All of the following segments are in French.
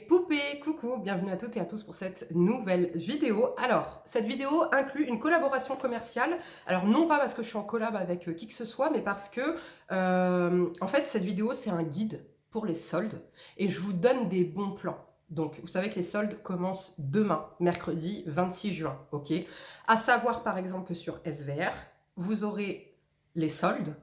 Poupée, coucou, bienvenue à toutes et à tous pour cette nouvelle vidéo. Alors, cette vidéo inclut une collaboration commerciale. Alors, non pas parce que je suis en collab avec qui que ce soit, mais parce que, en fait, cette vidéo, c'est un guide pour les soldes et je vous donne des bons plans. Donc, vous savez que les soldes commencent demain, mercredi 26 juin, ok? À savoir, par exemple, que sur SVR, vous aurez les soldes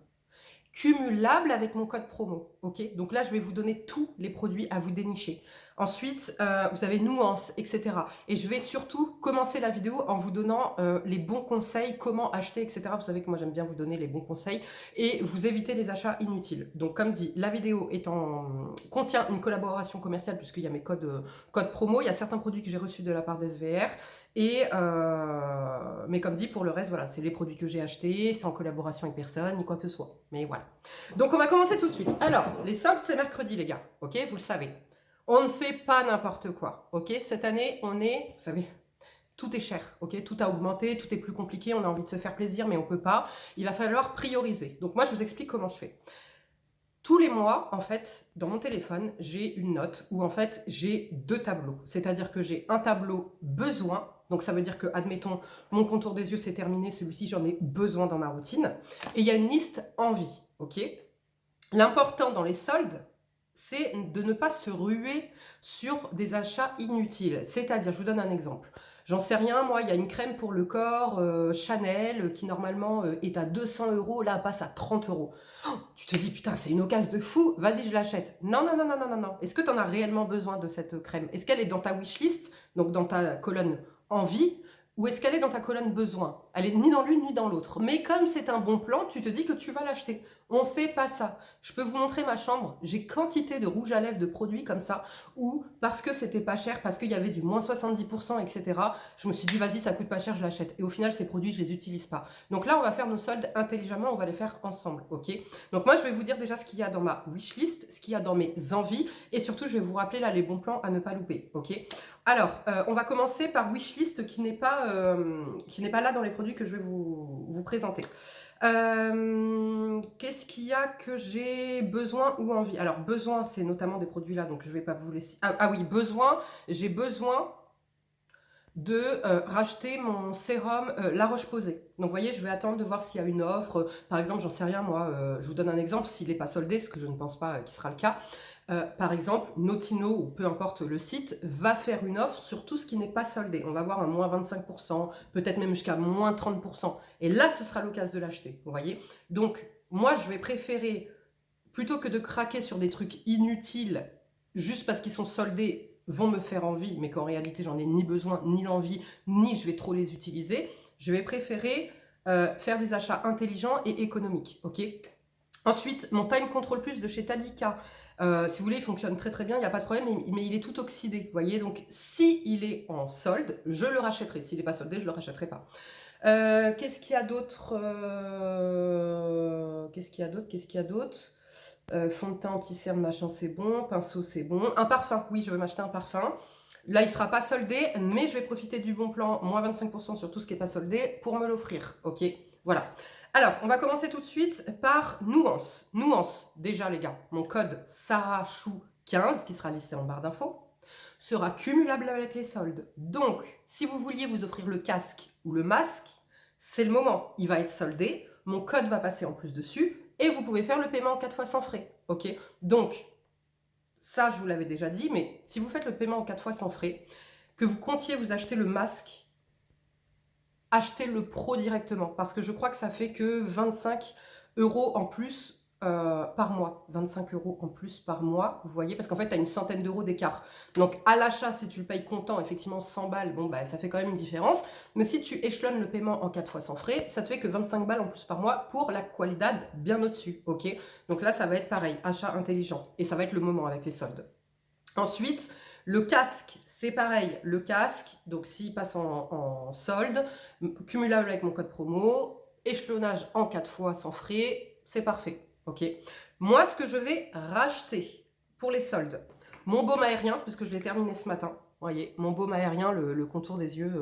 cumulable avec mon code promo, ok? Donc là, je vais vous donner tous les produits à vous dénicher. Ensuite, vous avez nuances, etc. Et je vais surtout commencer la vidéo en vous donnant les bons conseils, comment acheter, etc. Vous savez que moi, j'aime bien vous donner les bons conseils et vous éviter les achats inutiles. Donc, comme dit, la vidéo contient une collaboration commerciale puisqu'il y a mes codes promo. Il y a certains produits que j'ai reçus de la part d'SVR. Mais comme dit, pour le reste, voilà, c'est les produits que j'ai achetés, sans collaboration avec personne, ni quoi que ce soit. Mais voilà. Donc on va commencer tout de suite. Alors, les soldes, c'est mercredi, les gars. Ok, vous le savez. On ne fait pas n'importe quoi. Ok, cette année, vous savez, tout est cher. Ok, tout a augmenté, tout est plus compliqué. On a envie de se faire plaisir, mais on peut pas. Il va falloir prioriser. Donc moi, je vous explique comment je fais. Tous les mois, en fait, dans mon téléphone, j'ai une note où, en fait, j'ai deux tableaux. C'est-à-dire que j'ai un tableau besoin. Donc, ça veut dire que, admettons, mon contour des yeux, c'est terminé. Celui-ci, j'en ai besoin dans ma routine. Et il y a une liste envie. OK? L'important dans les soldes, c'est de ne pas se ruer sur des achats inutiles. C'est-à-dire, je vous donne un exemple. J'en sais rien, moi, il y a une crème pour le corps Chanel qui normalement est à 200 €, là, elle passe à 30 €. Oh, tu te dis, putain, c'est une occasion de fou, vas-y, je l'achète. Non, non, non, non, non, non, non. Est-ce que tu en as réellement besoin de cette crème? Est-ce qu'elle est dans ta wishlist, donc dans ta colonne envie, ou est-ce qu'elle est dans ta colonne besoin? Elle est ni dans l'une ni dans l'autre. Mais comme c'est un bon plan, tu te dis que tu vas l'acheter. On fait pas ça. Je peux vous montrer ma chambre. J'ai quantité de rouge à lèvres, de produits comme ça, où parce que c'était pas cher, parce qu'il y avait du moins 70%, etc., je me suis dit, vas-y, ça coûte pas cher, je l'achète. Et au final, ces produits, je les utilise pas. Donc là, on va faire nos soldes intelligemment, on va les faire ensemble, ok? Donc moi, je vais vous dire déjà ce qu'il y a dans ma wishlist, ce qu'il y a dans mes envies, et surtout, je vais vous rappeler là les bons plans à ne pas louper, ok? Alors, on va commencer par wishlist qui n'est pas là dans les produits que je vais vous présenter. Qu'est-ce qu'il y a que j'ai besoin ou envie? Alors, besoin, c'est notamment des produits là, donc je ne vais pas vous laisser. Ah oui, besoin, j'ai besoin de racheter mon sérum La Roche-Posay. Donc, vous voyez, je vais attendre de voir s'il y a une offre. Par exemple, j'en sais rien, moi, je vous donne un exemple, s'il n'est pas soldé, ce que je ne pense pas qu'il sera le cas. Par exemple, Notino, ou peu importe le site, va faire une offre sur tout ce qui n'est pas soldé. On va voir un moins 25%, peut-être même jusqu'à moins 30%. Et là, ce sera l'occasion de l'acheter, vous voyez. Donc, moi, je vais préférer, plutôt que de craquer sur des trucs inutiles, juste parce qu'ils sont soldés, vont me faire envie, mais qu'en réalité, j'en ai ni besoin, ni l'envie, ni je vais trop les utiliser, je vais préférer faire des achats intelligents et économiques, ok? Ensuite, mon Time Control Plus de chez Talika. Si vous voulez, il fonctionne très très bien, il n'y a pas de problème, mais il est tout oxydé, vous voyez. Donc, si il est en solde, je le rachèterai. S'il n'est pas soldé, je ne le rachèterai pas. Qu'est-ce qu'il y a d'autre Qu'est-ce qu'il y a d'autre Qu'est-ce qu'il y a d'autre Fond de teint anti-cerne, machin, c'est bon. Pinceau, c'est bon. Un parfum, oui, je vais m'acheter un parfum. Là, il ne sera pas soldé, mais je vais profiter du bon plan, moins 25% sur tout ce qui n'est pas soldé, pour me l'offrir, ok? Voilà. Alors, on va commencer tout de suite par Nuance. Nuance, déjà les gars, mon code SARACHOU15, qui sera listé en barre d'infos, sera cumulable avec les soldes. Donc, si vous vouliez vous offrir le casque ou le masque, c'est le moment. Il va être soldé, mon code va passer en plus dessus, et vous pouvez faire le paiement en 4 fois sans frais, ok? Donc, ça, je vous l'avais déjà dit, mais si vous faites le paiement en 4 fois sans frais, que vous comptiez vous acheter le masque, achetez le pro directement, parce que je crois que ça fait que 25 € en plus par mois. 25 € en plus par mois, vous voyez, parce qu'en fait, tu as une centaine d'euros d'écart. Donc, à l'achat, si tu le payes comptant, effectivement, 100 balles, bon, bah, ça fait quand même une différence. Mais si tu échelonnes le paiement en 4 fois sans frais, ça te fait que 25 balles en plus par mois pour la qualidad bien au-dessus, ok? Donc là, ça va être pareil, achat intelligent. Et ça va être le moment avec les soldes. Ensuite, le casque, c'est pareil. Le casque, donc s'il passe en solde, cumulable avec mon code promo, échelonnage en 4 fois sans frais, c'est parfait. Ok. Moi, ce que je vais racheter pour les soldes, mon baume aérien, puisque je l'ai terminé ce matin. Vous voyez, mon baume aérien, le contour des yeux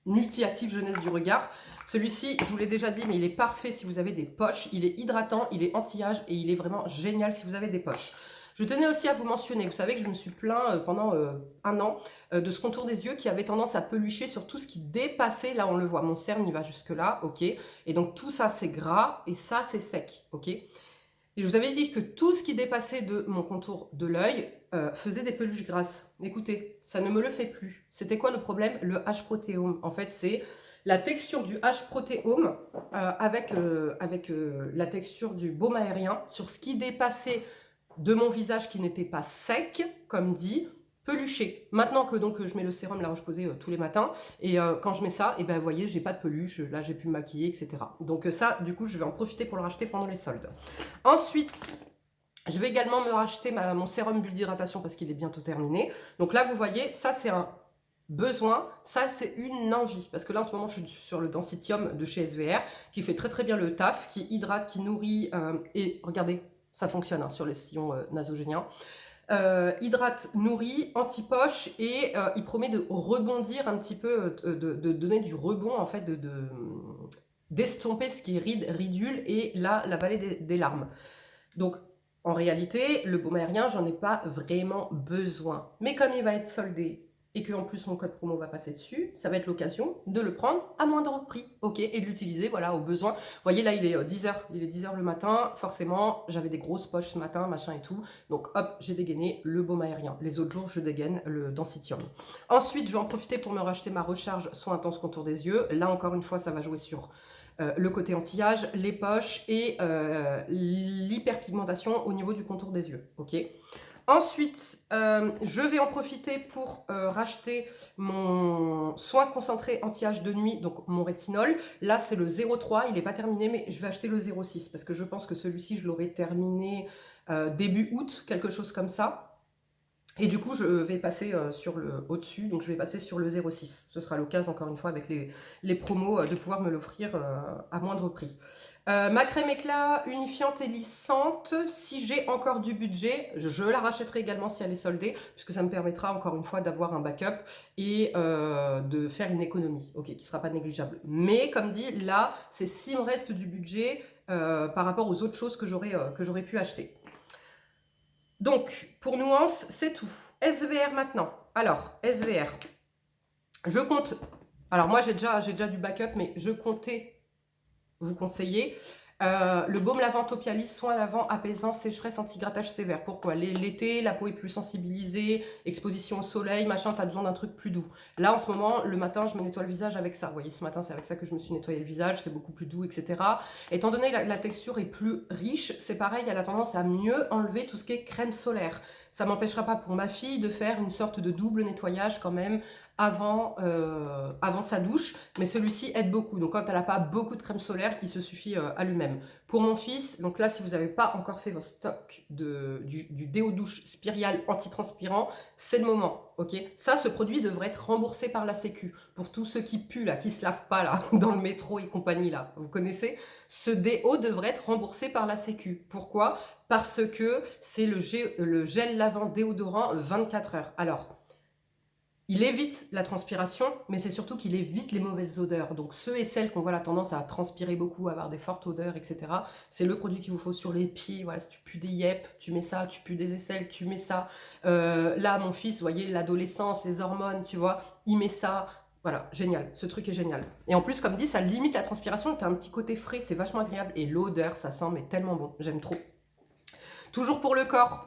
multi-actif jeunesse du regard. Celui-ci, je vous l'ai déjà dit, mais il est parfait si vous avez des poches. Il est hydratant, il est anti-âge et il est vraiment génial si vous avez des poches. Je tenais aussi à vous mentionner, vous savez que je me suis plaint pendant un an de ce contour des yeux qui avait tendance à pelucher sur tout ce qui dépassait, là on le voit, mon cerne il va jusque là, ok, et donc tout ça c'est gras et ça c'est sec, ok. Et je vous avais dit que tout ce qui dépassait de mon contour de l'œil faisait des peluches grasses. Écoutez, ça ne me le fait plus. C'était quoi le problème? Le H-protéome. En fait, c'est la texture du H-protéome avec la texture du baume aérien sur ce qui dépassait de mon visage qui n'était pas sec, comme dit, peluché. Maintenant que donc je mets le sérum La Roche-Posay tous les matins, et quand je mets ça, et ben vous voyez, j'ai pas de peluche, là j'ai pu me maquiller, etc. Donc ça, du coup, je vais en profiter pour le racheter pendant les soldes. Ensuite, je vais également me racheter mon sérum bulle d'hydratation parce qu'il est bientôt terminé. Donc là, vous voyez, ça c'est un besoin, ça c'est une envie. Parce que là, en ce moment, je suis sur le Densitium de chez SVR, qui fait très très bien le taf, qui hydrate, qui nourrit, et regardez, ça fonctionne hein, sur les sillons nasogéniens. Hydrate, nourrit, anti-poche et il promet de rebondir un petit peu, de donner du rebond en fait, d'estomper ce qui est ridule et là, la vallée des larmes. Donc, en réalité, le baume aérien, j'en ai pas vraiment besoin. Mais comme il va être soldé et qu'en plus mon code promo va passer dessus, ça va être l'occasion de le prendre à moindre prix, ok, et de l'utiliser, voilà, au besoin. Vous voyez, là, il est 10h, il est 10h le matin, forcément, j'avais des grosses poches ce matin, machin et tout, donc hop, j'ai dégainé le baume aérien. Les autres jours, je dégaine le Densitium. Ensuite, je vais en profiter pour me racheter ma recharge soin intense contour des yeux. Là, encore une fois, ça va jouer sur le côté anti-âge, les poches et l'hyperpigmentation au niveau du contour des yeux. Ok. Ensuite, je vais en profiter pour racheter mon soin concentré anti-âge de nuit, donc mon rétinol. Là, c'est le 0,3, il n'est pas terminé, mais je vais acheter le 0,6 parce que je pense que celui-ci, je l'aurai terminé début août, quelque chose comme ça. Et du coup, je vais passer sur le au-dessus, donc je vais passer sur le 0,6. Ce sera l'occasion, encore une fois, avec les promos, de pouvoir me l'offrir à moindre prix. Ma crème éclat unifiante et lissante, si j'ai encore du budget, je la rachèterai également si elle est soldée, puisque ça me permettra, encore une fois, d'avoir un backup et de faire une économie, ok, qui ne sera pas négligeable. Mais, comme dit, là, c'est s'il me reste du budget par rapport aux autres choses que j'aurais pu acheter. Donc, pour nuance, c'est tout. SVR maintenant. Alors, SVR, je compte... Alors, moi, j'ai déjà du backup, mais je comptais vous conseiller le baume lavant Topialis, soin lavant apaisant, sécheresse, anti-grattage sévère. Pourquoi? L'été, la peau est plus sensibilisée, exposition au soleil, machin, t'as besoin d'un truc plus doux. Là, en ce moment, le matin, je me nettoie le visage avec ça. Vous voyez, ce matin, c'est avec ça que je me suis nettoyé le visage, c'est beaucoup plus doux, etc. Étant donné que la texture est plus riche, c'est pareil, elle a tendance à mieux enlever tout ce qui est crème solaire. Ça m'empêchera pas pour ma fille de faire une sorte de double nettoyage quand même avant sa douche, mais celui-ci aide beaucoup. Donc quand elle n'a pas beaucoup de crème solaire, il se suffit à lui-même. Pour mon fils, donc là, si vous n'avez pas encore fait votre stock du déo douche Spirial antitranspirant, c'est le moment, ok? Ça, ce produit devrait être remboursé par la Sécu. Pour tous ceux qui puent, là, qui se lavent pas, là, dans le métro et compagnie, là, vous connaissez? Ce déo devrait être remboursé par la Sécu. Pourquoi? Parce que c'est le gel lavant déodorant 24 heures. Alors, il évite la transpiration, mais c'est surtout qu'il évite les mauvaises odeurs. Donc ceux et celles qui ont la tendance à transpirer beaucoup, à avoir des fortes odeurs, etc., c'est le produit qu'il vous faut sur les pieds. Voilà, si tu pues des yep, tu mets ça, tu pues des aisselles, tu mets ça. Là, mon fils, vous voyez, l'adolescence, les hormones, tu vois, il met ça. Voilà, génial, ce truc est génial. Et en plus, comme dit, ça limite la transpiration, tu as un petit côté frais, c'est vachement agréable. Et l'odeur, ça sent mais tellement bon, j'aime trop. Toujours pour le corps,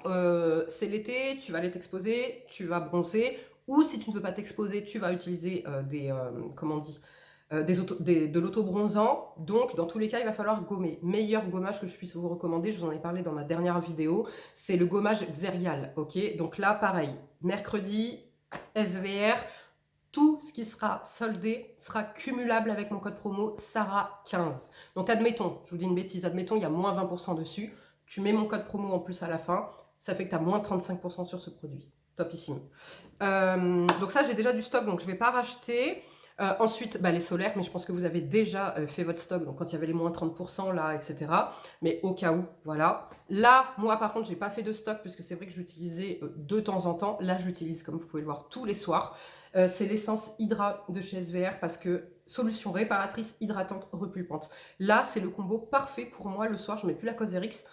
c'est l'été, tu vas aller t'exposer, tu vas bronzer, ou si tu ne veux pas t'exposer, tu vas utiliser de l'auto-bronzant. Donc, dans tous les cas, il va falloir gommer. Meilleur gommage que je puisse vous recommander, je vous en ai parlé dans ma dernière vidéo, c'est le gommage Xerial, ok? Donc là, pareil, mercredi, SVR, tout ce qui sera soldé sera cumulable avec mon code promo Sarah15. Donc, admettons, je vous dis une bêtise, admettons, il y a moins 20% dessus. Tu mets mon code promo en plus à la fin, ça fait que tu as moins 35% sur ce produit. Topissime. Donc ça, j'ai déjà du stock, donc je ne vais pas racheter. Ensuite, les solaires, mais je pense que vous avez déjà fait votre stock, donc quand il y avait les moins 30% là, etc. Mais au cas où, voilà. Là, moi par contre, j'ai pas fait de stock, puisque c'est vrai que j'utilisais de temps en temps. Là, j'utilise, comme vous pouvez le voir, tous les soirs. C'est l'essence Hydra de chez SVR, parce que solution réparatrice, hydratante, repulpante. Là, c'est le combo parfait pour moi. Le soir, je ne mets plus la Cosrx.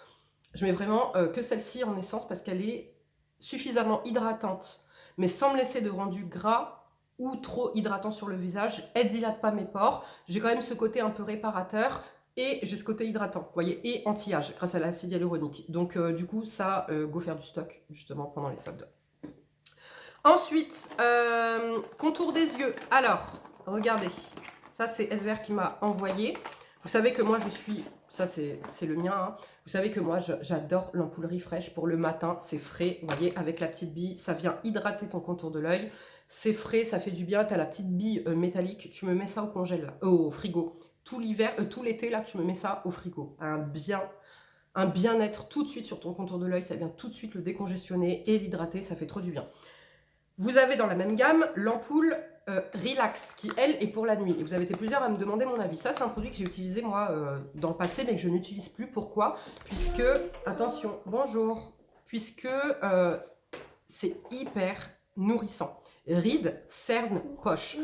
Je mets vraiment que celle-ci en essence parce qu'elle est suffisamment hydratante, mais sans me laisser de rendu gras ou trop hydratant sur le visage. Elle dilate pas mes pores. J'ai quand même ce côté un peu réparateur et j'ai ce côté hydratant, vous voyez, et anti-âge grâce à l'acide hyaluronique. Donc du coup, ça, go faire du stock justement pendant les soldes. Ensuite, contour des yeux. Alors, regardez, ça c'est SVR qui m'a envoyé. Vous savez que moi je suis, ça c'est le mien, hein. Vous savez que moi j'adore l'ampoule Refresh pour le matin, c'est frais, vous voyez, avec la petite bille, ça vient hydrater ton contour de l'œil. C'est frais, ça fait du bien, tu as la petite bille métallique, tu me mets ça au congèle, là, au frigo. Tout l'hiver, tout l'été, là, tu me mets ça au frigo. Un bien-être tout de suite sur ton contour de l'œil, ça vient tout de suite le décongestionner et l'hydrater, ça fait trop du bien. Vous avez dans la même gamme l'ampoule Relax, qui elle est pour la nuit. Et vous avez été plusieurs à me demander mon avis. Ça, c'est un produit que j'ai utilisé moi dans le passé, mais que je n'utilise plus. Pourquoi? Puisque, attention, bonjour, puisque c'est hyper nourrissant. Rides, cernes, poche.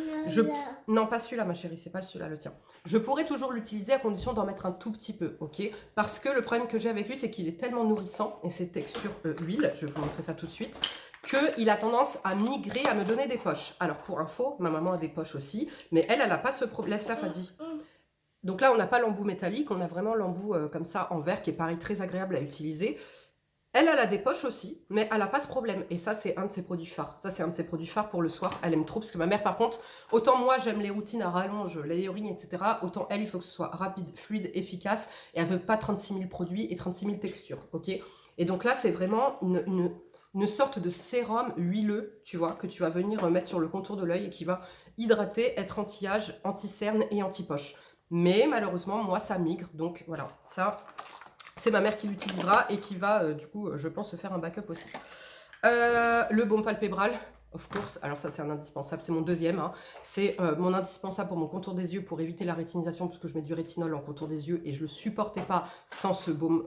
Non, pas celui-là, ma chérie, c'est pas celui-là, le tien. Je pourrais toujours l'utiliser à condition d'en mettre un tout petit peu, ok? Parce que le problème que j'ai avec lui, c'est qu'il est tellement nourrissant, et c'est texture huile, je vais vous montrer ça tout de suite, qu'il a tendance à migrer, à me donner des poches. Alors, pour info, ma maman a des poches aussi, mais elle n'a pas ce problème. Laisse-la, Fadi. Donc là, on n'a pas l'embout métallique, on a vraiment l'embout comme ça en verre, qui est pareil, très agréable à utiliser. Elle a des poches aussi, mais elle n'a pas ce problème. Et ça, c'est un de ses produits phares. Ça, c'est un de ses produits phares pour le soir. Elle aime trop, parce que ma mère, par contre, autant moi, j'aime les routines à rallonge, layering, etc. Autant elle, il faut que ce soit rapide, fluide, efficace. Et elle veut pas 36 000 produits et 36 000 textures, ok? Et donc là, c'est vraiment une sorte de sérum huileux, tu vois, que tu vas venir mettre sur le contour de l'œil et qui va hydrater, être anti-âge, anti-cerne et anti-poche. Mais malheureusement, moi, ça migre. Donc voilà, ça... c'est ma mère qui l'utilisera et qui va, du coup, je pense, se faire un backup aussi. Le baume palpébral, of course. Alors ça, c'est un indispensable. C'est mon deuxième. Hein. C'est mon indispensable pour mon contour des yeux pour éviter la rétinisation parce que je mets du rétinol en contour des yeux et je ne le supportais pas sans ce baume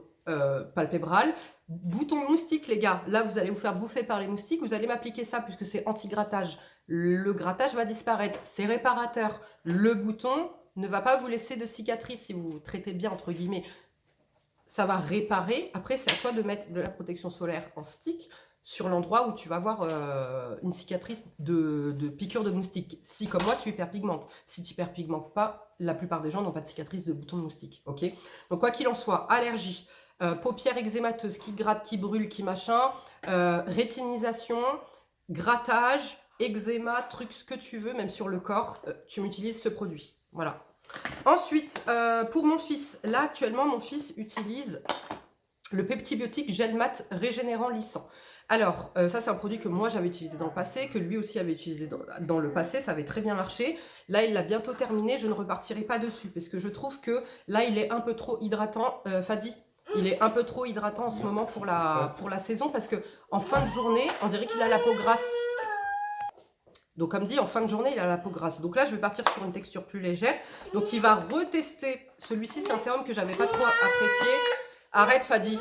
palpébral. Bouton moustique, les gars. Là, vous allez vous faire bouffer par les moustiques. Vous allez m'appliquer ça puisque c'est anti-grattage. Le grattage va disparaître. C'est réparateur. Le bouton ne va pas vous laisser de cicatrices si vous traitez bien, entre guillemets. Ça va réparer. Après, c'est à toi de mettre de la protection solaire en stick sur l'endroit où tu vas avoir une cicatrice de piqûre de moustique. Si, comme moi, tu hyperpigmentes. Si tu hyperpigmentes pas, la plupart des gens n'ont pas de cicatrice de bouton de moustique. Ok. Donc, quoi qu'il en soit, allergie, paupières eczémateuses qui grattent, qui brûlent, qui machin, rétinisation, grattage, eczéma, truc, ce que tu veux, même sur le corps, tu m'utilises ce produit. Voilà. Ensuite, pour mon fils, là actuellement mon fils utilise le Peptibiotique Gel Mat Régénérant Lissant. Alors, ça c'est un produit que moi j'avais utilisé dans le passé, que lui aussi avait utilisé dans le passé, ça avait très bien marché. Là il l'a bientôt terminé, je ne repartirai pas dessus, parce que je trouve que là il est un peu trop hydratant. Fadi, il est un peu trop hydratant en ce moment pour la saison, parce que en fin de journée, on dirait qu'il a la peau grasse. Donc comme dit, en fin de journée, il a la peau grasse. Donc là, je vais partir sur une texture plus légère. Donc il va retester. Celui-ci, c'est un sérum que j'avais pas trop apprécié. Arrête, Fadi.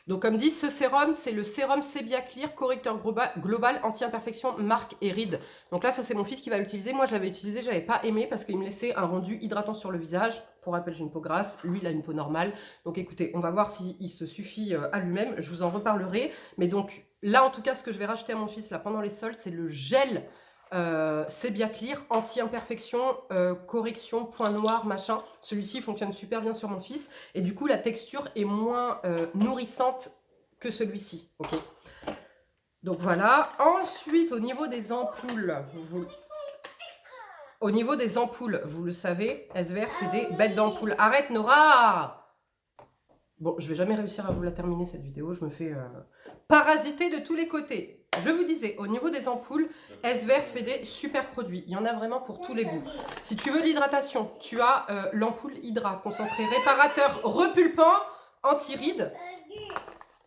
Donc comme dit, ce sérum, c'est le sérum Sebia Clear, correcteur global, anti-imperfection, marque et rides. Donc là, ça c'est mon fils qui va l'utiliser. Moi, je l'avais utilisé, je n'avais pas aimé parce qu'il me laissait un rendu hydratant sur le visage. Pour rappel, j'ai une peau grasse. Lui, il a une peau normale. Donc écoutez, on va voir s'il se suffit à lui-même. Je vous en reparlerai. Mais donc... là, en tout cas, ce que je vais racheter à mon fils là pendant les soldes, c'est le gel Sebia Clear, anti-imperfection, correction, point noir, machin. Celui-ci fonctionne super bien sur mon fils. Et du coup, la texture est moins nourrissante que celui-ci. Ok. Donc voilà. Ensuite, au niveau des ampoules, vous le savez, SVR fait des bêtes d'ampoules. Arrête, Nora! Bon, je vais jamais réussir à vous la terminer cette vidéo, je me fais parasiter de tous les côtés. Je vous disais, au niveau des ampoules, SVR fait des super produits. Il y en a vraiment pour tous les goûts. Si tu veux l'hydratation, tu as l'ampoule Hydra, concentré réparateur, repulpant, anti-rides.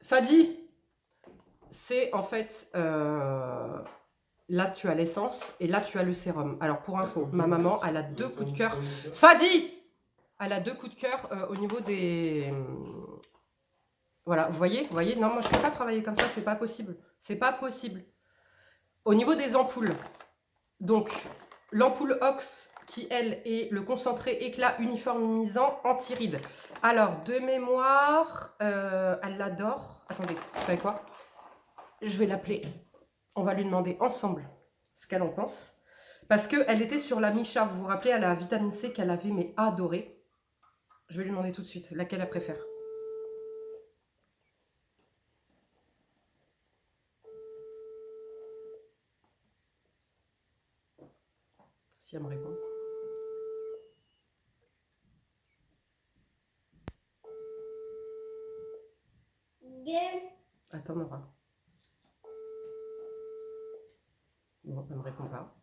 Fadi, c'est en fait... là, tu as l'essence et là, tu as le sérum. Alors, pour info, ma maman, elle a 2 coups de cœur. Fadi! Elle a 2 coups de cœur au niveau des... Voilà, vous voyez, non, moi je ne peux pas travailler comme ça, c'est pas possible. C'est pas possible. Au niveau des ampoules, donc l'ampoule Ox qui, elle, est le concentré éclat uniformisant anti-rides. Alors, de mémoire, elle l'adore. Attendez, vous savez quoi? Je vais l'appeler. On va lui demander ensemble ce qu'elle en pense. Parce qu'elle était sur la Misha. Vous vous rappelez, à la vitamine C qu'elle avait, mais adorée. Je vais lui demander tout de suite laquelle elle préfère. Si elle me répond. Attends, Nora. Bon, elle ne me répond pas.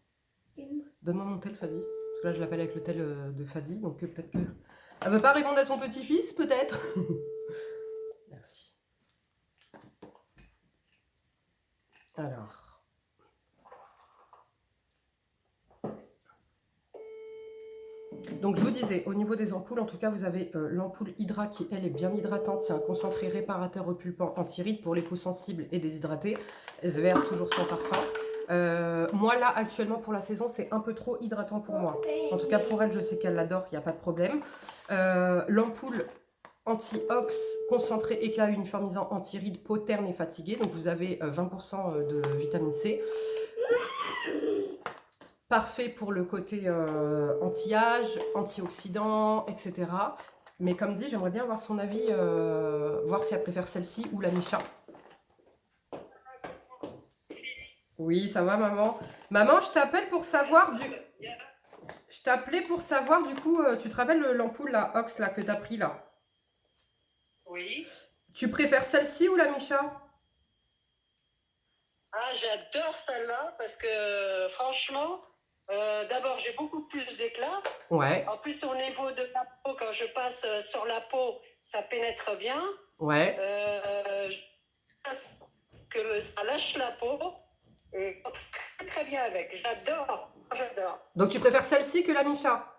Donne-moi mon tel, Fadi. Parce que là, je l'appelle avec le tel de Fadi, donc peut-être que... Elle veut pas répondre à son petit-fils, peut-être. Merci. Alors... Donc je vous disais, au niveau des ampoules, en tout cas, vous avez l'ampoule Hydra qui, elle, est bien hydratante. C'est un concentré réparateur repulpant anti-rides pour les peaux sensibles et déshydratées. SVR, toujours sans parfum. Moi, là, actuellement, pour la saison, c'est un peu trop hydratant pour moi. En tout cas, pour elle, je sais qu'elle l'adore, il n'y a pas de problème. L'ampoule anti-ox, concentré éclat uniformisant anti-rides, peau terne et fatiguée. Donc vous avez 20% de vitamine C. Parfait pour le côté anti-âge, antioxydant, etc. Mais comme dit, j'aimerais bien avoir son avis, voir si elle préfère celle-ci ou la Misha. Oui, ça va, maman. Maman, je t'appelle pour savoir du... Je t'appelais pour savoir, du coup, tu te rappelles l'ampoule, la Ox, là, que t'as pris, là? Oui. Tu préfères celle-ci ou la Misha? Ah, j'adore celle-là parce que franchement, d'abord j'ai beaucoup plus d'éclat. Ouais. En plus au niveau de la peau, quand je passe sur la peau, ça pénètre bien. Ouais. Que ça lâche la peau. Et très très bien avec. J'adore. J'adore. Donc tu préfères celle-ci que la Misha?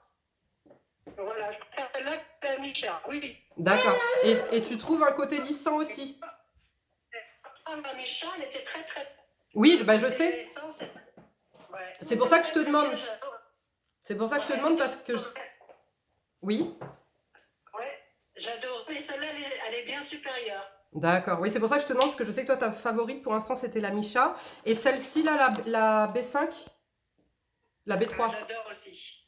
Voilà, je préfère celle-là que la Misha, oui. D'accord. Et tu trouves un côté lissant aussi? La Misha, elle était très très... Oui, bah, je sais. Ouais. C'est pour ça que je te demande. C'est pour ça que je te demande parce que... Oui. Ouais, j'adore. Mais celle-là, elle est bien supérieure. D'accord. Oui, c'est pour ça que je te demande parce que je sais que toi, ta favorite pour l'instant, c'était la Misha. Et celle-ci, là, la B5? La B3? J'adore aussi.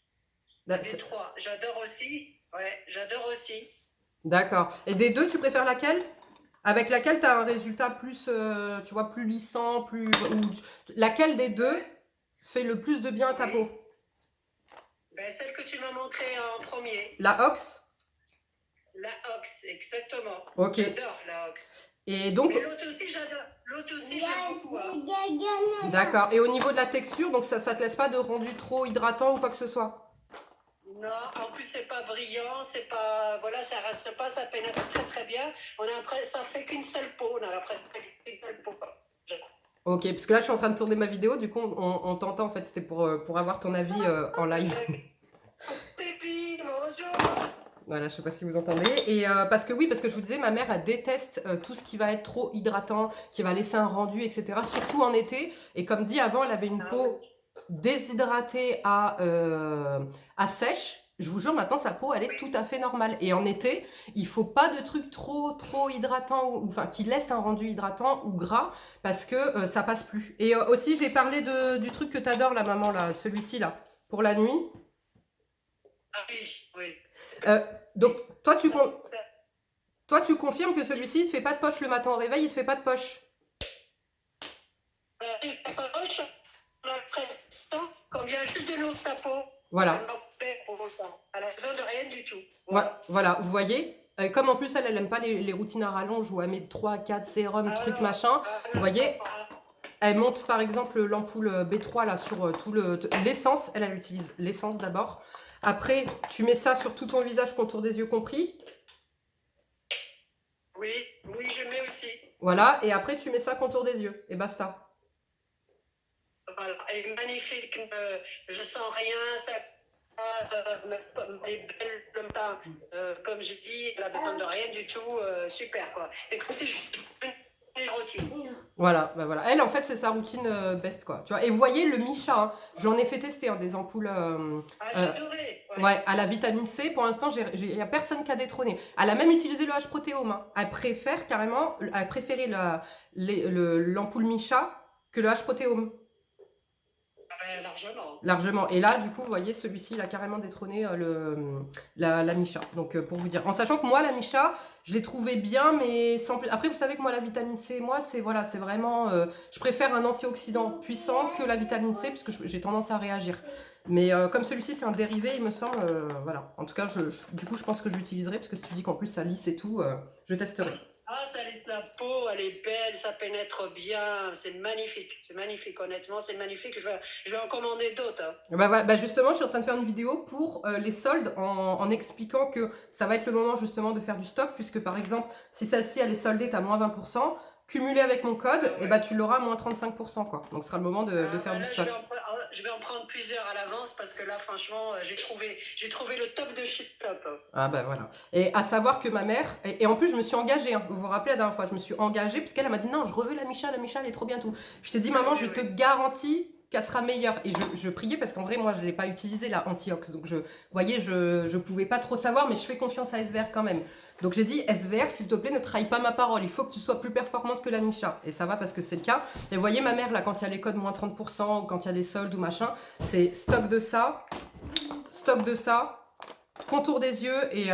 La B3, j'adore aussi. Ouais, j'adore aussi. D'accord. Et des deux, tu préfères laquelle? Avec laquelle tu as un résultat plus, tu vois, plus lissant, plus... Laquelle des deux fait le plus de bien à ta peau? Ben, celle que tu m'as montrée en premier. La Ox? La Ox, exactement. Ok. J'adore la Ox. Et donc... Mais l'autre aussi, j'adore. L'autre aussi, j'aime beaucoup. Hein. D'accord. Et au niveau de la texture, donc ça te laisse pas de rendu trop hydratant ou quoi que ce soit? Non, en plus c'est pas brillant, c'est pas, voilà, ça reste pas, ça pénètre très très bien. Ça fait qu'une seule peau, on a l'impression qu'une seule peau. Ok, parce que là je suis en train de tourner ma vidéo, du coup on t'entend en fait, c'était pour avoir ton avis en live. Pépi, bonjour. Voilà, je sais pas si vous entendez. Et parce que je vous disais, ma mère elle déteste tout ce qui va être trop hydratant, qui va laisser un rendu, etc. Surtout en été. Et comme dit avant, elle avait une peau déshydratée à sèche. Je vous jure, maintenant sa peau elle est tout à fait normale. Et en été, il faut pas de trucs trop hydratants, ou enfin qui laissent un rendu hydratant ou gras, parce que ça passe plus. Et aussi j'ai parlé du truc que t'adores la maman là, celui-ci là, pour la nuit. Ah oui, oui. Donc toi tu confirmes que celui-ci il te fait pas de poche le matin au réveil, il te fait pas de poche? Quand vient juste de l'eau de sa peau. Voilà. Elle a besoin de rien du tout. Voilà, vous voyez, comme en plus elle aime pas les routines à rallonge où elle met 3, 4 sérums, trucs machin. Vous voyez, elle monte par exemple l'ampoule B3 là sur tout l'essence. Elle utilise l'essence d'abord. Après, tu mets ça sur tout ton visage, contour des yeux compris. Oui, je mets aussi. Voilà, et après tu mets ça contour des yeux, et basta. Voilà, elle est magnifique, je sens rien, ça est belle comme j'ai dit, elle a besoin de rien du tout, super quoi. Et comme si je les routines. Voilà, bah voilà. Elle, en fait, c'est sa routine best, quoi. Tu vois. Et vous voyez, le Micha, hein, j'en ai fait tester hein, des ampoules Ah, j'ai adoré. Ouais. ouais, à la vitamine C. Pour l'instant, il n'y a personne qui a détrôné. Elle a même utilisé le H-protéome. Hein. Elle préfère carrément, elle a préféré l'ampoule Micha que le H-protéome. Ah ben, largement. Largement. Et là, du coup, vous voyez, celui-ci, il a carrément détrôné la Micha. Donc, pour vous dire. En sachant que moi, la Micha, je l'ai trouvée bien, mais sans plus. Après, vous savez que moi, la vitamine C, moi, c'est voilà, c'est vraiment. Je préfère un antioxydant puissant que la vitamine C, parce que j'ai tendance à réagir. Mais comme celui-ci, c'est un dérivé, il me semble. Voilà. En tout cas, du coup, je pense que je l'utiliserai, parce que si tu dis qu'en plus, ça lisse et tout, je testerai. Ah, ça laisse la peau, elle est belle, ça pénètre bien, c'est magnifique, honnêtement, c'est magnifique. Je vais en commander d'autres. Hein. Bah justement, je suis en train de faire une vidéo pour les soldes en expliquant que ça va être le moment justement de faire du stock, puisque par exemple, si celle-ci elle est soldée, tu as moins 20%, cumulé avec mon code, Ah ouais. et bah tu l'auras à moins 35%, quoi. Donc ce sera le moment de faire bah du là, stock. je vais en prendre plusieurs à l'avance parce que là, franchement, j'ai trouvé le top de chez top. Ah bah voilà. Et à savoir que ma mère, et en plus je me suis engagée, hein. Vous vous rappelez la dernière fois, je me suis engagée, parce qu'elle m'a dit non, je reveux la Micha elle est trop bien tout. Je t'ai dit maman, je te garantis qu'elle sera meilleure. Et je priais parce qu'en vrai, moi, je ne l'ai pas utilisé, la Antiox. Donc, vous voyez, je ne pouvais pas trop savoir, mais je fais confiance à SVR quand même. Donc, j'ai dit, SVR, s'il te plaît, ne trahis pas ma parole. Il faut que tu sois plus performante que la Micha. Et ça va parce que c'est le cas. Et vous voyez, ma mère, là, quand il y a les codes moins 30%, ou quand il y a les soldes ou machin, c'est stock de ça, contour des yeux et...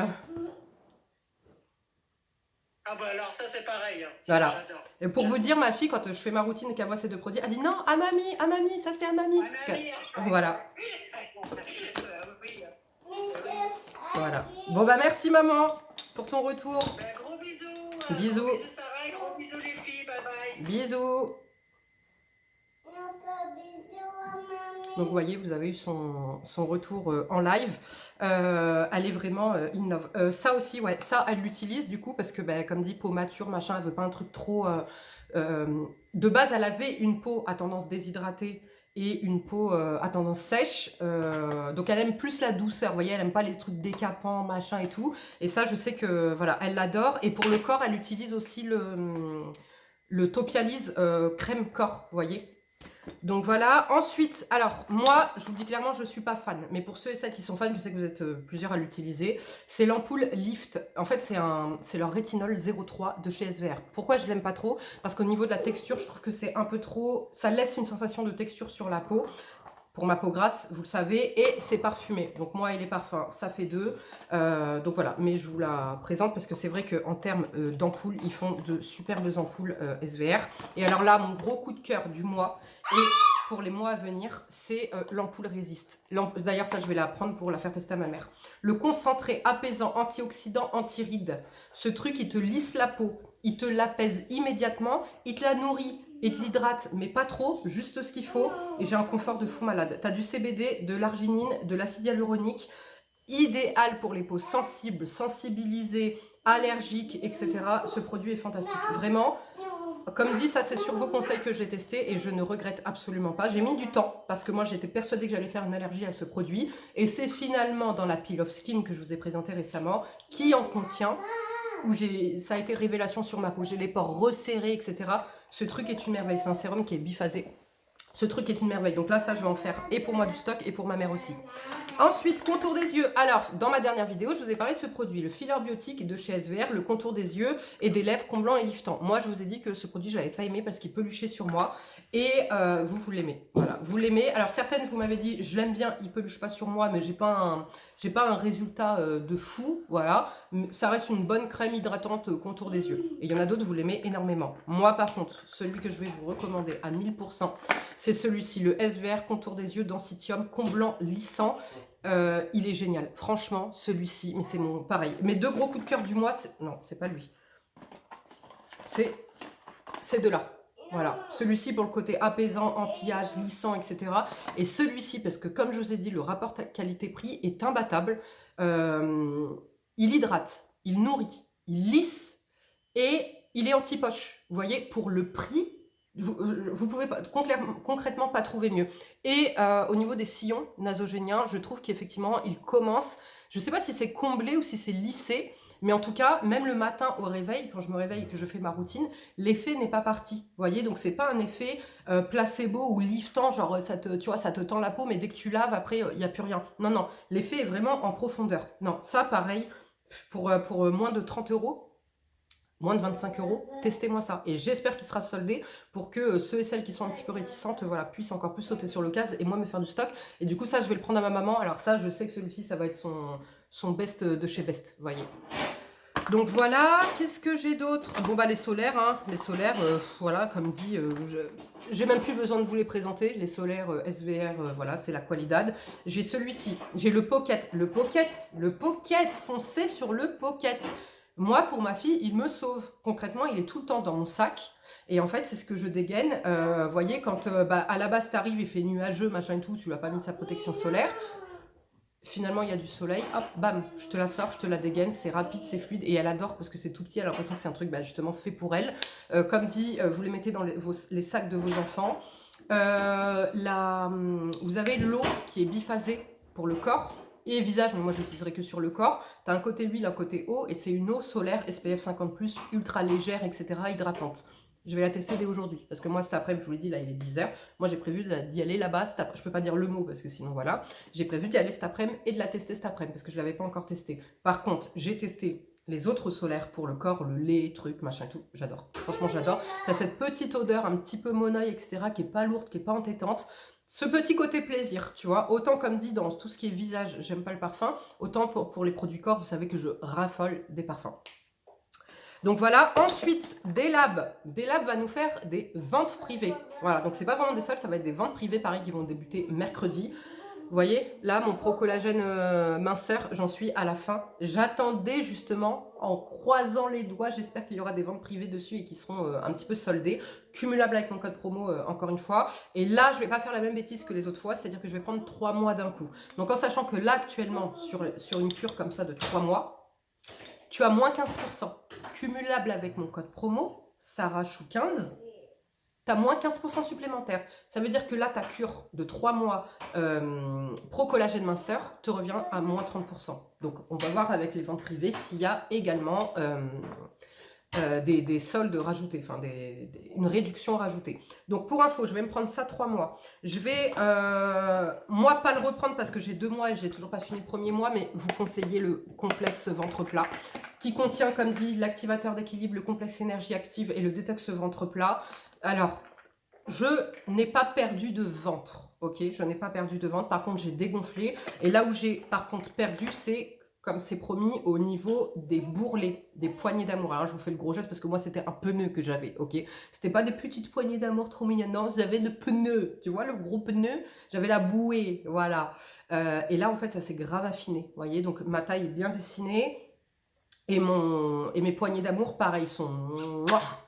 Ah bah alors ça c'est pareil. Hein. Voilà. Et pour vous dire, ma fille, quand je fais ma routine et qu'elle voit ces deux produits, elle dit non, à mamie, ça c'est à mamie. Voilà. Voilà. Bon bah merci maman pour ton retour. Ben, gros bisous. Bisous. Gros bisous Sarah, gros bisous les filles, bye bye. Bisous. Donc vous voyez, vous avez eu son retour en live. Elle est vraiment innove. Ça aussi, ouais, ça elle l'utilise du coup parce que ben, comme dit, peau mature, machin, elle veut pas un truc trop... de base, elle avait une peau à tendance déshydratée et une peau à tendance sèche. Donc elle aime plus la douceur, vous voyez, elle aime pas les trucs décapants, machin et tout. Et ça, je sais que voilà, elle l'adore. Et pour le corps, elle utilise aussi le Topialise crème corps, vous voyez. Donc voilà, ensuite, alors moi, je vous dis clairement, je ne suis pas fan, mais pour ceux et celles qui sont fans, je sais que vous êtes plusieurs à l'utiliser, c'est l'ampoule Lift. En fait, c'est leur rétinol 03 de chez SVR. Pourquoi je l'aime pas trop? Parce qu'au niveau de la texture, je trouve que c'est un peu trop... Ça laisse une sensation de texture sur la peau. Pour ma peau grasse, vous le savez, et c'est parfumé. Donc moi et les parfums, ça fait deux. Donc voilà, mais je vous la présente parce que c'est vrai qu'en termes d'ampoules, ils font de superbes ampoules SVR. Et alors là, mon gros coup de cœur du mois, et pour les mois à venir, c'est l'ampoule Résiste. D'ailleurs, ça, je vais la prendre pour la faire tester à ma mère. Le concentré apaisant, antioxydant, anti-rides. Ce truc, il te lisse la peau, il te l'apaise immédiatement, il te la nourrit et te l'hydrate, mais pas trop, juste ce qu'il faut. Et j'ai un confort de fou malade. Tu as du CBD, de l'arginine, de l'acide hyaluronique, idéal pour les peaux sensibles, sensibilisées, allergiques, etc. Ce produit est fantastique. Vraiment, comme dit, ça c'est sur vos conseils que je l'ai testé et je ne regrette absolument pas. J'ai mis du temps parce que moi j'étais persuadée que j'allais faire une allergie à ce produit. Et c'est finalement dans la Peel of Skin que je vous ai présenté récemment qui en contient. Où ça a été révélation sur ma peau, j'ai les pores resserrés, etc. Ce truc est une merveille, c'est un sérum qui est biphasé. Ce truc est une merveille, donc là ça je vais en faire et pour moi du stock et pour ma mère aussi. Ensuite, contour des yeux. Alors, dans ma dernière vidéo, je vous ai parlé de ce produit, le filler biotique de chez SVR, le contour des yeux et des lèvres comblant et liftant. Moi, je vous ai dit que ce produit, je n'avais pas aimé parce qu'il peluchait sur moi. Et vous l'aimez. Voilà, vous l'aimez. Alors, certaines, vous m'avez dit, je l'aime bien, il peluche pas sur moi, mais j'ai pas un résultat de fou. Voilà, ça reste une bonne crème hydratante contour des yeux. Et il y en a d'autres, vous l'aimez énormément. Moi, par contre, celui que je vais vous recommander à 1000%, c'est celui-ci, le SVR contour des yeux Densitium comblant lissant. Il est génial, franchement, celui-ci, mais c'est mon pareil. Mes deux gros coups de cœur du mois, non, c'est pas lui. C'est de là. Voilà, celui-ci pour le côté apaisant, anti-âge, lissant, etc. Et celui-ci, parce que comme je vous ai dit, le rapport qualité-prix est imbattable. Il hydrate, il nourrit, il lisse et il est anti-poche. Vous voyez, pour le prix, vous pouvez pas, concrètement pas trouver mieux. Et au niveau des sillons nasogéniens, je trouve qu'effectivement, il commence, je ne sais pas si c'est comblé ou si c'est lissé, Mais en tout cas, même le matin au réveil, quand je me réveille et que je fais ma routine, l'effet n'est pas parti. Vous voyez, donc c'est pas un effet placebo ou liftant, genre tu vois, ça te tend la peau, mais dès que tu laves, après, il n'y a plus rien. Non, non, l'effet est vraiment en profondeur. Non, ça, pareil, pour moins de 30 euros, moins de 25 euros, testez-moi ça. Et j'espère qu'il sera soldé pour que ceux et celles qui sont un petit peu réticentes voilà, puissent encore plus sauter sur l'occasion et moi me faire du stock. Et du coup, ça, je vais le prendre à ma maman. Alors ça, je sais que celui-ci, ça va être son best de chez Best, vous voyez. Donc voilà, qu'est-ce que j'ai d'autre? Bon bah les solaires, hein. Les solaires, voilà, comme dit, j'ai même plus besoin de vous les présenter. Les solaires SVR, voilà, c'est la Qualidad. J'ai celui-ci, j'ai le Pocket. Le Pocket, foncez sur le Pocket. Moi, pour ma fille, il me sauve. Concrètement, il est tout le temps dans mon sac. Et en fait, c'est ce que je dégaine. Vous voyez, quand à la base, t'arrives, il fait nuageux, machin et tout, tu lui as pas mis sa protection solaire. Finalement, il y a du soleil. Hop, bam, je te la sors, je te la dégaine. C'est rapide, c'est fluide. Et elle adore parce que c'est tout petit. Elle a l'impression que c'est un truc justement fait pour elle. Comme dit, vous les mettez dans les sacs de vos enfants. Vous avez l'eau qui est biphasée pour le corps et visage, mais moi je l'utiliserai que sur le corps. Tu as un côté huile, un côté eau, et c'est une eau solaire SPF 50+, ultra légère, etc., hydratante. Je vais la tester dès aujourd'hui, parce que moi cet après-midi, je vous l'ai dit, là il est 10h, moi j'ai prévu d'y aller là-bas, je peux pas dire le mot, parce que sinon voilà, j'ai prévu d'y aller cet après-midi et de la tester cet après-midi, parce que je l'avais pas encore testé. Par contre, j'ai testé les autres solaires pour le corps, le lait, truc, machin, tout, j'adore. Franchement, j'adore. T'as cette petite odeur un petit peu monoeil, etc., qui est pas lourde, qui est pas entêtante. Ce petit côté plaisir, tu vois, autant comme dit dans tout ce qui est visage, j'aime pas le parfum, autant pour les produits corps, vous savez que je raffole des parfums. Donc voilà, ensuite, Delab. Delab va nous faire des ventes privées. Voilà, donc c'est pas vraiment des soldes, ça va être des ventes privées, pareil, qui vont débuter mercredi. Vous voyez, là, mon Pro Collagène minceur, j'en suis à la fin. J'attendais justement, en croisant les doigts, j'espère qu'il y aura des ventes privées dessus et qui seront un petit peu soldées, cumulables avec mon code promo, encore une fois. Et là, je vais pas faire la même bêtise que les autres fois, c'est-à-dire que je vais prendre 3 mois d'un coup. Donc en sachant que là, actuellement, sur une cure comme ça de 3 mois, tu as moins 15%. Cumulable avec mon code promo, SarahChou15, tu as moins 15% supplémentaire. Ça veut dire que là, ta cure de 3 mois Pro Collagène minceur te revient à moins 30%. Donc, on va voir avec les ventes privées s'il y a également des soldes rajoutés, enfin une réduction rajoutée. Donc, pour info, je vais me prendre ça 3 mois. Je vais, moi, pas le reprendre parce que j'ai 2 mois et j'ai toujours pas fini le premier mois, mais vous conseillez le complexe ventre plat qui contient, comme dit, l'activateur d'équilibre, le complexe énergie active et le détox ventre plat. Alors, je n'ai pas perdu de ventre, ok? Je n'ai pas perdu de ventre, par contre, j'ai dégonflé. Et là où j'ai, par contre, perdu, c'est, comme c'est promis, au niveau des bourrelets, des poignées d'amour. Alors, je vous fais le gros geste parce que moi, c'était un pneu que j'avais, ok? C'était pas des petites poignées d'amour trop mignonnes, non, j'avais le pneu, tu vois, le gros pneu, j'avais la bouée, voilà. Et là, en fait, ça s'est grave affiné, vous voyez? Donc, ma taille est bien dessinée. Et mes poignées d'amour, pareil, sont...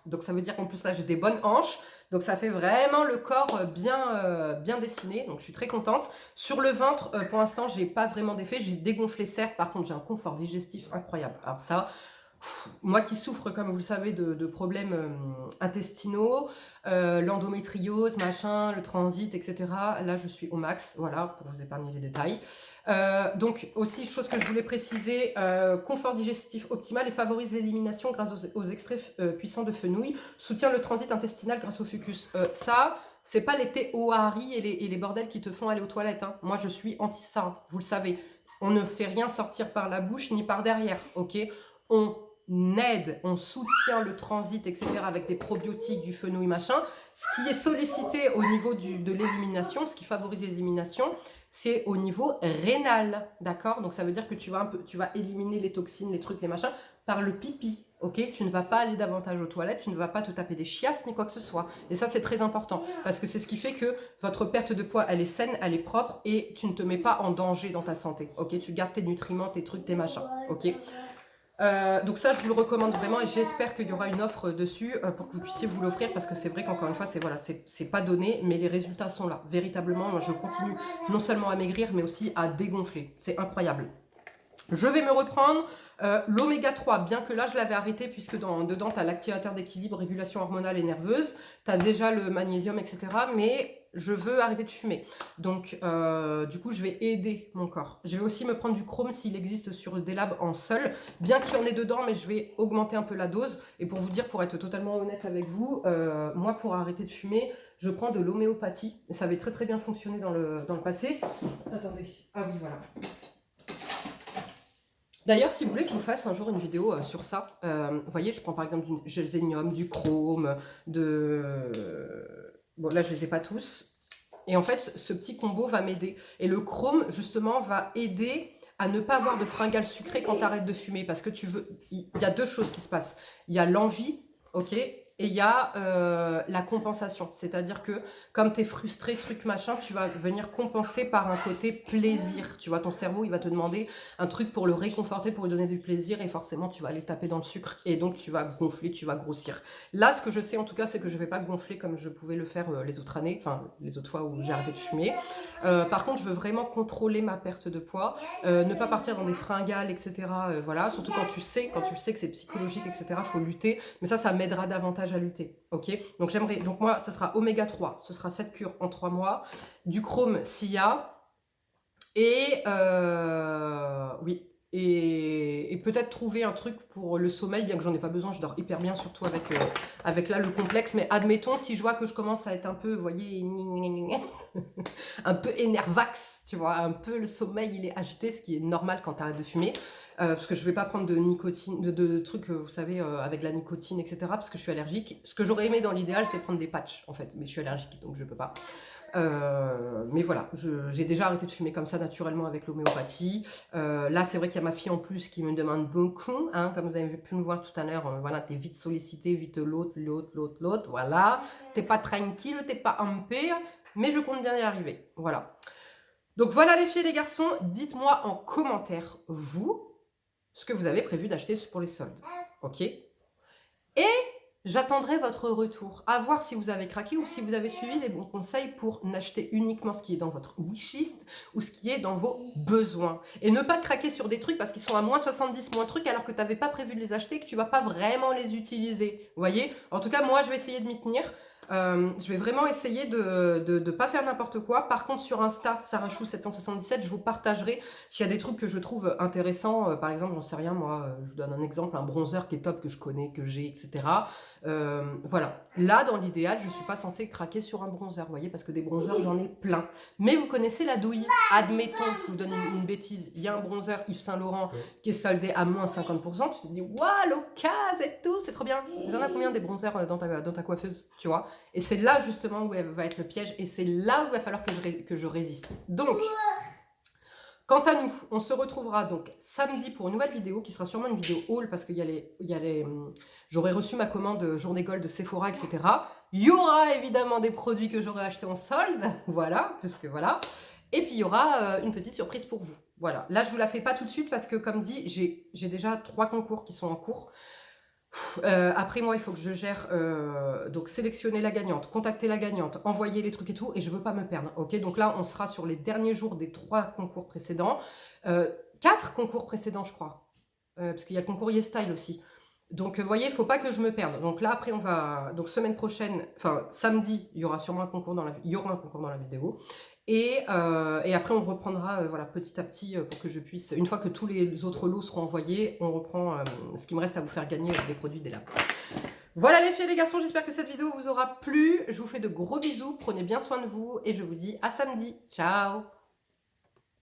Donc ça veut dire qu'en plus là, j'ai des bonnes hanches. Donc ça fait vraiment le corps bien dessiné. Donc je suis très contente. Sur le ventre, pour l'instant, j'ai pas vraiment d'effet. J'ai dégonflé certes. Par contre, j'ai un confort digestif incroyable. Alors ça, moi qui souffre, comme vous le savez, de problèmes intestinaux, l'endométriose, machin, le transit, etc. Là, je suis au max. Voilà, pour vous épargner les détails. Donc aussi, chose que je voulais préciser, confort digestif optimal et favorise l'élimination grâce aux extraits puissants de fenouil, soutient le transit intestinal grâce au fucus. Ça, c'est pas les thés Ohari et les bordels qui te font aller aux toilettes, hein. Moi, je suis anti ça, hein, vous le savez. On ne fait rien sortir par la bouche ni par derrière, ok? On aide, on soutient le transit, etc. avec des probiotiques, du fenouil, machin. Ce qui est sollicité au niveau de l'élimination, ce qui favorise l'élimination, c'est au niveau rénal, d'accord? Donc ça veut dire que tu vas éliminer les toxines, les trucs, les machins, par le pipi, ok? Tu ne vas pas aller davantage aux toilettes, tu ne vas pas te taper des chiasses ni quoi que ce soit. Et ça, c'est très important, parce que c'est ce qui fait que votre perte de poids, elle est saine, elle est propre, et tu ne te mets pas en danger dans ta santé, ok? Tu gardes tes nutriments, tes trucs, tes machins, ok? Donc ça, je vous le recommande vraiment et j'espère qu'il y aura une offre dessus pour que vous puissiez vous l'offrir parce que c'est vrai qu'encore une fois, c'est pas donné, mais les résultats sont là. Véritablement, moi, je continue non seulement à maigrir, mais aussi à dégonfler. C'est incroyable. Je vais me reprendre l'oméga 3, bien que là, je l'avais arrêté puisque dedans, tu as l'activateur d'équilibre, régulation hormonale et nerveuse. Tu as déjà le magnésium, etc. Mais je veux arrêter de fumer. Donc, du coup, je vais aider mon corps. Je vais aussi me prendre du chrome s'il existe sur des labs en seul, bien qu'il y en ait dedans, mais je vais augmenter un peu la dose. Et pour vous dire, pour être totalement honnête avec vous, moi, pour arrêter de fumer, je prends de l'homéopathie. Et ça avait très très bien fonctionné dans le passé. Attendez. Ah oui, voilà. D'ailleurs, si vous voulez que je vous fasse un jour une vidéo sur ça, vous voyez, je prends par exemple du gelsenium, du chrome, bon, là, je ne les ai pas tous. Et en fait, ce petit combo va m'aider. Et le chrome, justement, va aider à ne pas avoir de fringales sucrées quand tu arrêtes de fumer. Parce que tu veux... Il y a deux choses qui se passent. Il y a l'envie, ok, et il y a la compensation. C'est-à-dire que comme tu es frustré, truc machin, tu vas venir compenser par un côté plaisir. Tu vois, ton cerveau, il va te demander un truc pour le réconforter, pour lui donner du plaisir. Et forcément, tu vas aller taper dans le sucre. Et donc, tu vas gonfler, tu vas grossir. Là, ce que je sais en tout cas, c'est que je ne vais pas gonfler comme je pouvais le faire les autres années. Enfin, les autres fois où j'ai arrêté de fumer. Par contre, je veux vraiment contrôler ma perte de poids. Ne pas partir dans des fringales, etc. Voilà. Surtout quand tu sais que c'est psychologique, etc. Il faut lutter. Mais ça m'aidera davantage à lutter, ok. Donc j'aimerais, donc moi, ça sera oméga 3, ce sera cette cure en 3 mois, du chrome s'il y a, et oui, et peut-être trouver un truc pour le sommeil, bien que j'en ai pas besoin, je dors hyper bien, surtout avec là le complexe, mais admettons, si je vois que je commence à être un peu, vous voyez, un peu énervax, tu vois, un peu le sommeil, il est agité, ce qui est normal quand tu arrêtes de fumer, parce que je vais pas prendre de nicotine, de trucs, vous savez, avec la nicotine, etc., parce que je suis allergique. Ce que j'aurais aimé dans l'idéal, c'est prendre des patchs, en fait, mais je suis allergique, donc je peux pas. Mais voilà, j'ai déjà arrêté de fumer comme ça naturellement avec l'homéopathie. Là, c'est vrai qu'il y a ma fille en plus qui me demande beaucoup, hein, comme vous avez pu me voir tout à l'heure, voilà, t'es vite sollicité, vite l'autre, voilà. T'es pas tranquille, t'es pas en paix, mais je compte bien y arriver, voilà. Donc voilà les filles et les garçons, dites-moi en commentaire, vous, ce que vous avez prévu d'acheter pour les soldes, ok? Et j'attendrai votre retour, à voir si vous avez craqué ou si vous avez suivi les bons conseils pour n'acheter uniquement ce qui est dans votre wishlist ou ce qui est dans vos besoins. Et ne pas craquer sur des trucs parce qu'ils sont à moins 70, moins trucs, alors que tu n'avais pas prévu de les acheter, que tu ne vas pas vraiment les utiliser. Vous voyez? En tout cas, moi, je vais essayer de m'y tenir. Je vais vraiment essayer de pas faire n'importe quoi. Par contre, sur Insta, Sarachou777, je vous partagerai s'il y a des trucs que je trouve intéressants. Par exemple, j'en sais rien, moi, je vous donne un exemple, un bronzer qui est top, que je connais, que j'ai, etc. Voilà. Là, dans l'idéal, je ne suis pas censée craquer sur un bronzer, vous voyez, parce que des bronzers, j'en ai plein. Mais vous connaissez la douille. Admettons, je vous donne une bêtise, il y a un bronzer Yves Saint Laurent qui est soldé à moins 50%, tu te dis, waouh, l'occasion et tout, c'est trop bien. Vous en avez combien des bronzers dans ta coiffeuse, tu vois? Et c'est là, justement, où va être le piège, et c'est là où il va falloir que je résiste. Donc, quant à nous, on se retrouvera donc samedi pour une nouvelle vidéo qui sera sûrement une vidéo haul parce qu'il j'aurai reçu ma commande journée gold de Sephora, etc. Il y aura évidemment des produits que j'aurai achetés en solde, voilà, puisque voilà. Et puis il y aura une petite surprise pour vous. Voilà. Là, je vous la fais pas tout de suite parce que, comme dit, j'ai déjà 3 concours qui sont en cours. Après moi, il faut que je gère, donc sélectionner la gagnante, contacter la gagnante, envoyer les trucs et tout, et je veux pas me perdre, ok? Donc là, on sera sur les derniers jours des 3 concours précédents, 4 concours précédents, je crois, parce qu'il y a le concours YesStyle aussi. Donc, vous voyez, il ne faut pas que je me perde. Donc là, après, on va... Donc, semaine prochaine, enfin, samedi, il y aura sûrement un concours dans la vidéo. Et après, on reprendra voilà, petit à petit pour que je puisse, une fois que tous les autres lots seront envoyés, on reprend ce qui me reste à vous faire gagner des produits des labs. Voilà les filles et les garçons, j'espère que cette vidéo vous aura plu. Je vous fais de gros bisous, prenez bien soin de vous et je vous dis à samedi. Ciao!